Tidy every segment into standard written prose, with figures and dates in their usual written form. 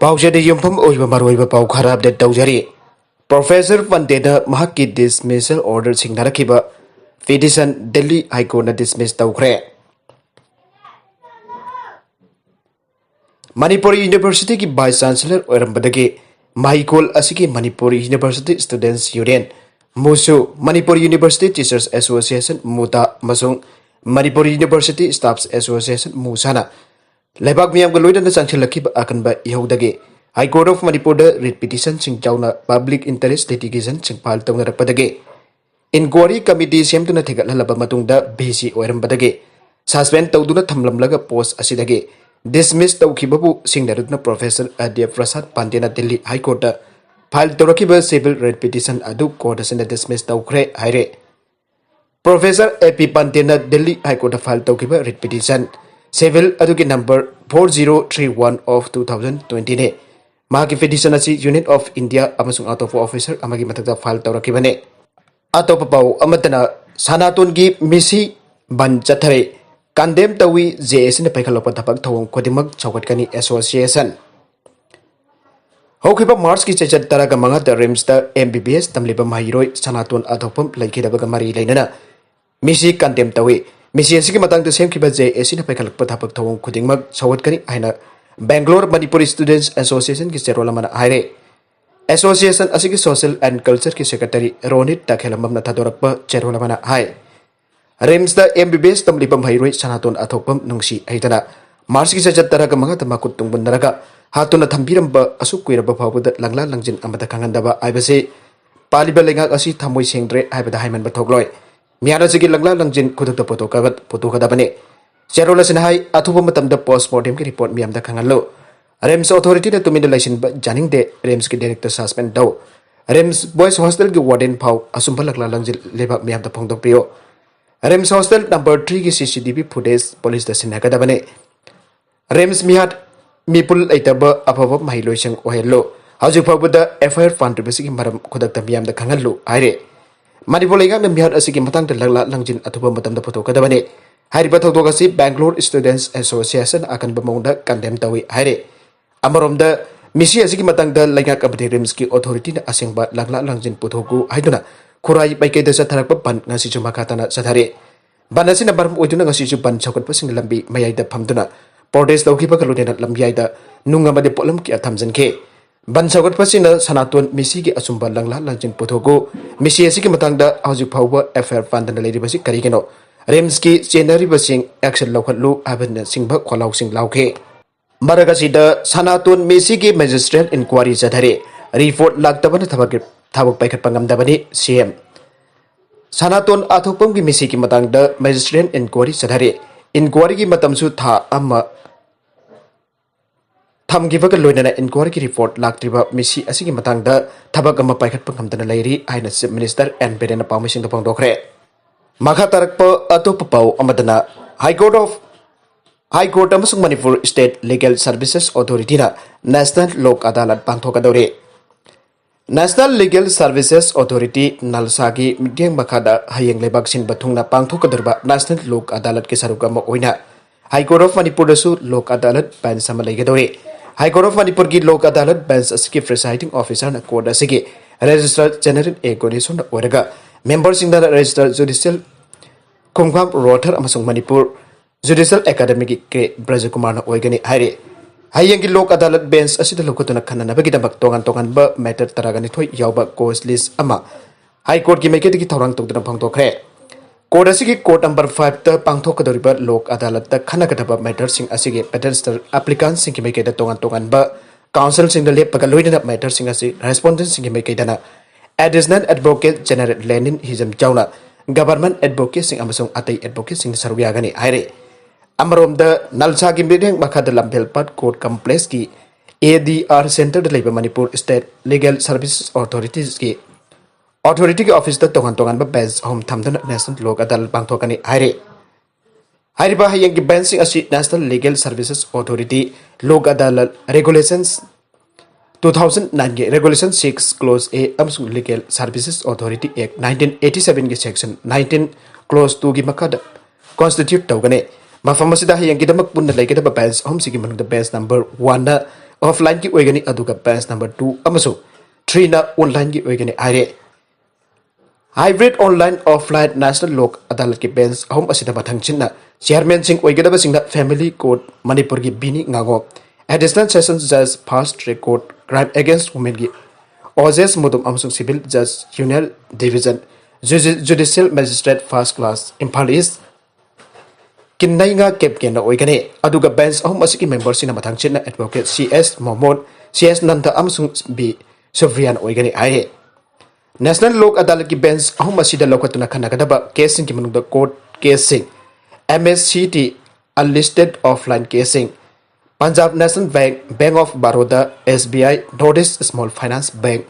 ꯄꯥꯎꯆꯦꯗ ꯌꯨꯝꯐꯝ ꯑꯣꯏꯕ ꯃꯔꯨꯑꯣꯏꯕ ꯄꯥꯎ ꯈꯔ ꯑꯞꯗꯦꯠ ꯇꯧꯖꯔꯤ꯫ ꯄ꯭ꯔꯣꯐꯦꯁꯔ ꯄꯟꯇꯦꯗ ꯃꯍꯥꯛꯀꯤ ꯗꯤꯁꯃꯤꯁꯜ ꯑꯣꯔꯗꯔ ꯁꯤꯡꯅꯔꯛꯈꯤꯕ ꯄꯤꯇꯤꯁꯟ ꯗꯤꯜꯂꯤ ꯍꯥꯏꯀꯣꯔꯠꯅ ꯗꯤꯁꯃꯤꯁ ꯇꯧꯈ꯭ꯔꯦ꯫ ꯃꯅꯤꯄꯨꯔꯤ ꯌꯨꯅꯤꯚꯔꯁꯤꯇꯤꯒꯤ ꯚꯥꯏꯁ ꯆꯥꯟꯁꯦꯂꯔ ꯑꯣꯏꯔꯝꯕꯗꯒꯤ ꯃꯍꯩꯀꯣꯜ ꯑꯁꯤꯒꯤ ꯃꯅꯤꯄꯨꯔꯤ ꯌꯨꯅꯤꯚꯔꯁꯤꯇꯤ ꯁ꯭ꯇꯨꯗꯦꯟꯠꯁ ꯌꯨꯅꯤꯌꯟ ꯃꯨꯁꯨ, ꯃꯅꯤꯄꯨꯔꯤ ꯌꯨꯅꯤꯚꯔꯁꯤꯇꯤ ꯇꯤꯆꯔꯁ ꯑꯦꯁꯣꯁꯤꯌꯦꯁꯟ ꯃꯨꯇꯥ ꯑꯃꯁꯨꯡ ꯃꯅꯤꯄꯨꯔꯤ ꯌꯨꯅꯤꯚꯔꯁꯤꯇꯤ ꯁ꯭ꯇꯥꯐꯁ ꯑꯦꯁꯣꯁꯤꯌꯦꯁꯟ ꯃꯨꯁꯥꯅ ꯂꯩꯕꯥꯛ ꯃꯤꯌꯥꯝꯒ ꯂꯣꯏꯅꯅ ꯆꯪꯁꯤꯜꯂꯛꯈꯤꯕ ꯑꯀꯟꯕ ꯏꯍꯧꯗꯒꯤ ꯍꯥꯏꯀꯣꯔꯠ ꯑꯣꯐ ꯃꯅꯤꯄꯨꯔꯗ ꯔꯤꯠ ꯄꯤꯇꯤꯁꯟꯁꯤꯡ ꯆꯥꯎꯅ ꯄꯕ꯭ꯂꯤꯛ ꯏꯟꯇꯔꯦꯁꯠ ꯂꯤꯇꯤꯒꯦꯁꯟꯁꯤꯡ ꯐꯥꯏꯜ ꯇꯧꯅꯔꯛꯄꯗꯒꯤ ꯏꯟꯀ꯭ꯋꯥꯔꯤ ꯀꯃꯤꯇꯤ ꯁꯦꯝꯗꯨꯅ ꯊꯤꯒꯠꯍꯜꯂꯕ ꯃꯇꯨꯡꯗ ꯚꯤꯁꯤ ꯑꯣꯏꯔꯝꯕꯗꯒꯤ ꯁꯁꯄꯦꯟ ꯇꯧꯗꯨꯅ ꯊꯝꯂꯝꯂꯒ ꯄꯣꯁꯠ ꯑꯁꯤꯗꯒꯤ ꯗꯤꯁꯃꯤꯁ ꯇꯧꯈꯤꯕꯕꯨ ꯁꯤꯡꯅꯗꯨꯅ ꯄ꯭ꯔꯣꯐꯦꯁꯔ ꯑꯗꯤꯞ ꯄ꯭ꯔꯁꯥꯗ ꯄꯥꯟꯗꯦꯅ ꯗꯤꯜꯂꯤ ꯍꯥꯏꯀꯣꯔꯠꯇ ꯐꯥꯏꯜ ꯇꯧꯔꯛꯈꯤꯕ ꯁꯤꯚꯤꯜ ꯔꯤꯠ ꯄꯤꯇꯤꯁꯟ ꯑꯗꯨ ꯀꯣꯔꯠ ꯑꯁꯤꯅ ꯗꯤꯁꯃꯤꯁ ꯇꯧꯈ꯭ꯔꯦ ꯍꯥꯏꯔꯦ꯫ Professor A P. ꯄꯥꯟꯇꯦꯅ ꯗꯤꯜꯂꯤ ꯍꯥꯏꯀꯣꯔꯠꯇ ꯐꯥꯏꯜ ꯇꯧꯈꯤꯕ ꯔꯤꯠ ꯄꯤꯇꯤꯁꯟ ꯁꯤꯚꯤल ꯑꯗꯨꯒꯤ ꯅꯝꯕꯔ 4031 of 2020 ने। माकी पिटिशन असी यूनिट ऑफ इंडिया अमसुंग अतोप ऑफिसर अमगी मतकदा फाइल तौरखिबने। अतोप पाउ अमतना सनातन की मिसी बन चथरे कंडेम तवी जेएस ने पैखलप थपक थवंग खोदिमक चौकटकनी एसोसिएशन होखिबा मार्च की चेचत तरग मंगा द रिम्स द एमबीबीएस तमलिबा माहिरोय सनातन अथोपम लैखिदबग मरी लेनना मिसी कंडेम तवी मिसी असिगी मतंग द सेमखिबा जेएस ने पैखलप थपक थवंग खोदिमक चौकटकनी आइना बेंगलोर मणिपुरी स्टूडेंट्स एसोसिएशन की चेरोल मन हायरे। एसोसिएशन असिगी सोशल एंड कल्चर की सेक्रेटरी रोनित तखेलमम थदोरप चेरोल मन हाय। रिम्स द एमबीबीएस तमलिबम हाइरोय सनातन अथोपम नुंसी हैदना मार्च की चेचत तरग मंगा द मकुत तुंगबनरगा हातुना थंबिरंब असु कुइरब फावबद लंगला लंजिन अमदा खंगंदबा आइबसे पालिबा लेंगाक असि थमोय सेंद्रे आइबदा हाइमनब थोगलोय मियानसिगी लंगला लंजिन खुदक पोतोकदबने। चेरोल असिना हाय अथुबा मतमदा पोस्टमार्टम की रिपोर्ट मियामदा खंगलो। रिम्स अथॉरिटी ने तुमिन लाइसिन जानिंगदे रिम्स की डायरेक्टर सस्पेंड दो। रिम्स बॉयज हॉस्टल की वार्डन फाउ असुंभ लंगला लंजिन लेबाक मियामदा फोंदोकपियो। रिम्स हॉस्टल नंबर 3 की सीसीटीवी फुटेज पुलिस द सिनहगदबने। रिम्स मिहाद मिपुल लैतब अफब महिलोइसंग ओहेलो हजु फाउबदा एफआईआर फांड्रिबसिगी मरम खुदक मियामदा खंगलो हायरे। मणिपुर लेगांगना मिहाद असिगी मतंगदा लंगला लंजिन अथुबा मतमदा फोटोकदबने। हाइरिबा थौदोक असि बेंगलोर स्टूडेंट्स एसोसिएशन अकनबा मौंदा कंडेम तवी हायरे। अमरोमदा मिसी असिगी मतंगदा लेगाक अबदे रिम्स की अथॉरिटी ने असेंबा लंगला लंजिन पुथोकु हाइदुना खुराई पैकेदा चथरकबा बन ngasichu makatana चथरे। बन असिना मरम ओइदुना ngasichu बन चौकटपसिंग लंबी मयाइदा फमदुना प्रोटेस्ट तौखिबा कलुनेना लंबियाइदा नुंगमदे पोलम की अथमजनखे। बन चौकटपसिना सनातन मिसी की असुंबा लंगला लंजिन पुथोकु मिसी असिगी मतंगदा हजु फाउबा एफआईआर फांदना लेरिबसि करिगनो रिम्स की चेनरीबसिंग एक्शन लौखलु आबन सिंह खोलाउसिंग लाउखे। मरगसिद सनातन मिसी की मैजिस्ट्रेट इंक्वायरी चथरे रिपोर्ट लागतबन थबक पैखटपा ngamdabani सीएम। सनातन अथोपम की मिसी की मतंगदा मैजिस्ट्रेट इंक्वायरी चथरे इंक्वायरी की मतमसु था अम्मा थमगिबग लोइनना इंक्वायरी की रिपोर्ट लागत्रिबा मिसी असिगी मतंगदा थबक अमा पैखटपा ngamdana लेरी आइना चीफ मिनिस्टर एन बिरेन पाउमिसिंग फोंदोखरे। मखा तरक्प अतोप पाउ अमदना हाईकोर्ट अमसुंग Manipur state legal services authority ना नेशनल लोक अदालत पांथोकदौरे। National legal services authority NALSA की मिटिंग मखादा हयेंग लेबाक सिनबा थुंगना पांथोकदरबा नेशनल लोक अदालत के सरुक अमा ओइना हाईकोर्ट ऑफ मणिपुर दसु लोक अदालत बेंच अमा लैगदौरे। हाईकोर्ट ऑफ मणिपुर की लोक अदालत बेंच असकी प्रिसाइडिंग ऑफिसर ना कोर्ट असकी रजिस्ट्रार जनरल ए गोनेसोन ओरगा मेंबर सिंगना रजिस्ट्रार जुडिशियल खुंगफाम रोथर अमसुंग Manipur judicial academy K Brajakumar ओइगनी हायरे। हयेंग की लोक अदालत बेंच असिद लोकतुना खननबगिदमक तोगान तोगानबा मैटर तरगनिथोय यावबा कोर्स लिस्ट अमा हाईकोर्ट की मेकेदगी थौरांग तौदुना फोंदोखरे। कोर्ट असिगी कोर्ट नंबर 5 त पांथोकदोरिबा लोक अदालत त खनगदबा मैटर सिंग असिगी पेटेस्टर एप्लीकेंट सिंग की मेकेदा तोगान तोगानबा काउंसिल सिंग द लेपगा लोइदना मैटर सिंग असि रेस्पोंडेंट सिंग की मेकेदना additional advocate general Lenin Hijam चाउना गवर्नमेंट एडवोकेट सिंग अमसुंग अतै एडवोकेट सिंग सरुक यागनी हायरे। अमरोमदा नलसा की मिटिंग मखादा लंबेलपाट कोर्ट कॉम्प्लेक्स की एडीआर सेंटर द लेबा Manipur state legal services authority की ऑफिस तोगान तोगान बेंच होम थमदना नेशनल लोक अदालत पांथोकनी हायरे। हायरिबा हयेंग की बेंच असि नेशनल लीगल सर्विसेज अथॉरिटी लोक अदालत रेगुलेशंस 2009 के रेगुलेशन 6 क्लोज ए अमसुंग लीगल सर्विसेज अथॉरिटी एक्ट 1987 के सेक्शन 19 क्लोज 2 की मखादा कॉन्स्टिट्यूट तौगने। मफम असिदा हयेंग की दमक पुन्ना लैगदबा बेंच होम सिगी मनुदा बेंच नंबर 1 ना ऑफलाइन की ओइगनी अदुगा बेंच नंबर 2 अमसु 3 ना ऑनलाइन की ओइगनी हाइरे hybrid online offline national Lok Adalat की बेंच अहम असिदा मथंग चिन्ना चेयरमैन सिंह ओइगदब सिंह फैमिली कोर्ट मणिपुर की बिनी ngago एडिशनल सेशन जज fast track court crime against women की ओजेस मुदुम अमसुंग सिविल जज union division judicial magistrate first class Imphal east किन्नैंगा केपकेन ओइगने अदुगा बेंच अहम असि की मेंबर सिना मथांग चिन्ना advocate CS Mohammad CS Nanda अमसुंग बी सुफ्रियान ओइगने आए नेशनल लोक अदालत की बेंच अहम असिदा लौकतुना खनगदबा केसिंग की मनुंग कोर्ट केसिंग एमएससीटी अनलिस्टेड ऑफलाइन केसिंग Punjab national bank bank of Baroda SBI north east small finance bank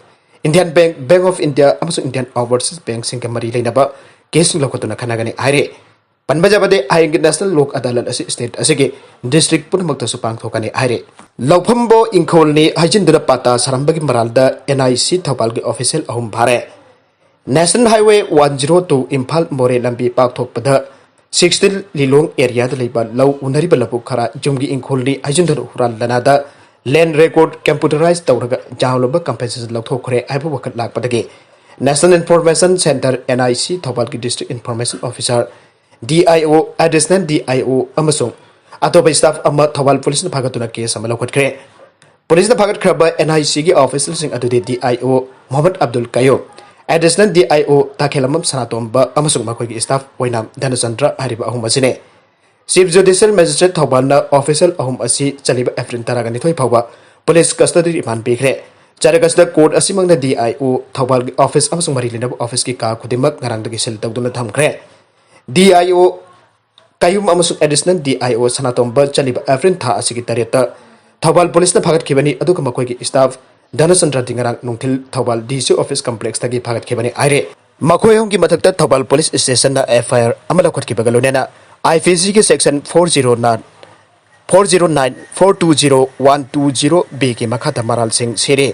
Indian bank bank of India अमसुंग इंडियन ओवरसीज बैंक सिंह के मरी लेनबा केसिंग लौकतुना खनगने आए पनबजाबदे आयंग नेशनल लोक अदालत असि स्टेट असि डिस्ट्रिक्ट पुनमक्तसु पांगथोकने आइरे लौफम्बो इंखोलनी हाइजिनदुना पाता सरंबगी मरालदा एनआईसी थौपाल के ऑफिशियल अहुम भारे नेशनल हाईवे 102 इम्फाल मोरे लंबी पाकथोकपदा 16 लिलोंग एरिया दा लेबा लौ उनरिबा लबु खरा जुमगी इंखोलनी हाइजिनदुना हुराल लनादा लैंड रिकॉर्ड कंप्यूटराइज तौरगा जाहलोबा कंपेंसेशन लौथोखरे आइबो वखत लाकपदगे national information centre NIC Thoubal की district information officer DIO additional DIO अमसुंग अतोप स्टाफ अमा थौबाल पुलिस ने फागतुना केस अमा लौखटख्रे पुलिस ने फागतख्रबा NIC की ऑफिसर सिंह अदुदि DIO Mohammad Abdul Kayo additional DIO Takhellambam Sanatomba अमसुंग मखोइगी स्टाफ ओइनाम धनचंद्र हरिबा अहुम असिने चीफ जुडिशियल मजिस्ट्रेट थौबालना ऑफिसर अहुम असी चलिबा एप्रिल 13 फाउबा पुलिस कस्टडी रिमांड पीखरे चारगसदा कोर्ट असिमंगना DIO थौबाल की ऑफिस अमसुंग मरी लेनब ऑफिस की का खुदिमक ngaraंगदगी सेल तौदुना थमख्रे DIO कायुम अमसुंग एडिशनल DIO सनातोंबा चलिबा एप्रिल था असिगी तरेता थौबाल पुलिस ने फागतखिबनी अदुगा मखोइगी स्टाफ धनचंद्र दिंगरांग नुंथिल थौबाल DC ऑफिस कॉम्प्लेक्स तगी फागतखिबनी आइरे मखोयम की मथकता थौबाल पुलिस स्टेशन ना FIR अमा लौखटखिबगा लोनेना IPC के सेक्शन 409 420 B के मखाता मराल सिंह सेरे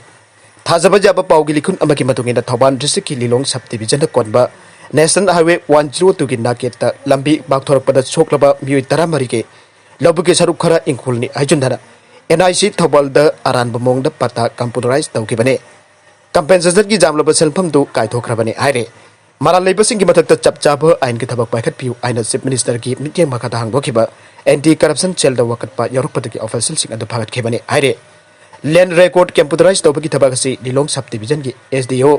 थाजबा जाबा पाउगी लिखुन अमकी मतुंगिना थौबाल डिस्ट्रिक्ट की Lilong sub division कोनबा national highway 102 की नाकेट लंबी बागथोरपदा सोक्लबा मियोय 13 के लबु के सरुक खरा इंखुलनी हाइजुंदना NIC थौबाल द अरानब मोंगद पता कंप्यूटराइज तौकिबने कंपेंसेशन की जामलब सेल्फम दु कायथोखरबने हाइरे मराल लेबसिंग की मथकता चपचाब आइन के थबक पाइखत पियु आइन चीफ मिनिस्टर की मीटिंग मखाता हांगदोखिबा एंटी करप्शन सेल द वकतपा यरुपदकी ऑफिशियल सिंग अदु फागतखेबने हाइरे लैंड रिकॉर्ड कंप्यूटराइज तौबकी थबकसी लिलोंग सब डिवीजन की SDO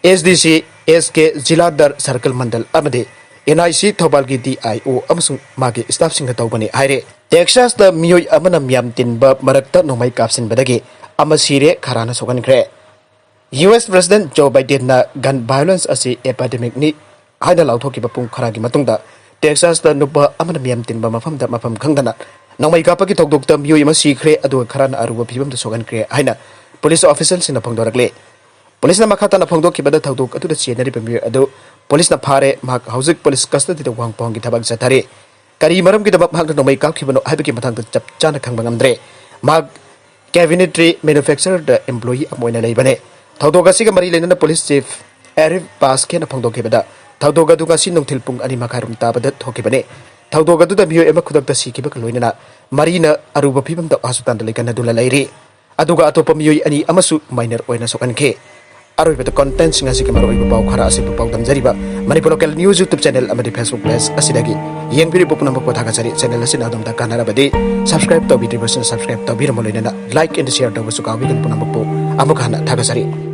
SDC SK जिलादर सर्कल मंडल अमदे NIC थौबाल की DIO अमसुंग मागे स्टाफ सिंह तौबने हाइरे टेक्सास द मियोय अमना म्याम तिनबा मरक्ता नोमाई कापसिनबदगे अमसीरे खराना सोगनख्रे US प्रेसिडेंट जो बाइडेन ना गन वायलेंस असि एपिडेमिक नि हाइना लाउथोकिबा पुंग खरागी मतुंगदा टेक्सास द नुबा अमना म्याम तिनबा मफमदा मफम खंगदना नोमाई कापकी थौदोक्ता मियोय अमा सीख्रे अदु खराना अरुबा फिबम द सोगनख्रे हाइना पुलिस ऑफिसर सिंह फंगदोरकले पुलिस मखाता फंगदोखिबदा थौदोक अदुदा चेनरिबा मियोय अदु पुलिस फारे माक हौजिक पुलिस कस्टडी द वांग पोंगी थबक जथारे करी मरम की दबक माक नोमाई कापखिबनो हाइबकी मथांग चप चाना खंगबा ngamdre माक कैबिनेटरी मैन्युफैक्चरर द एम्प्लॉई अमोइना लेबने थौदोक असिगा मरी लेना पुलिस चीफ एरिफ पासके न फंगदोखिबदा थौदोक अदुगा सि नुंथिल पुंग अनि मखारुम ताबदा थोखिबने थौदोक अदुदा मियोय एमा खुदकता सिकिबक लोइना मरीना अरुबा फिबम द हॉस्पिटल लेकन दुला लैरी अदुगा अतोप मियोय अनि अमसु माइनर ओइना सोकनखे अरोइबत कंटेंट सिंग असि के मरोइबा पाउ खरा असि पाउ दमजरिबा Manipur local news YouTube channel अमदि फेसबुक पेज असिदगी येंगबिरि पुपनम को थागाचरी चैनल असि नादम ता कानाराबदि सब्सक्राइब तबिदिबसन सब्सक्राइब तबिरमोलेना लाइक एंड शेयर तबसु काबिगन पुनमपो अमुखाना थागाचरी।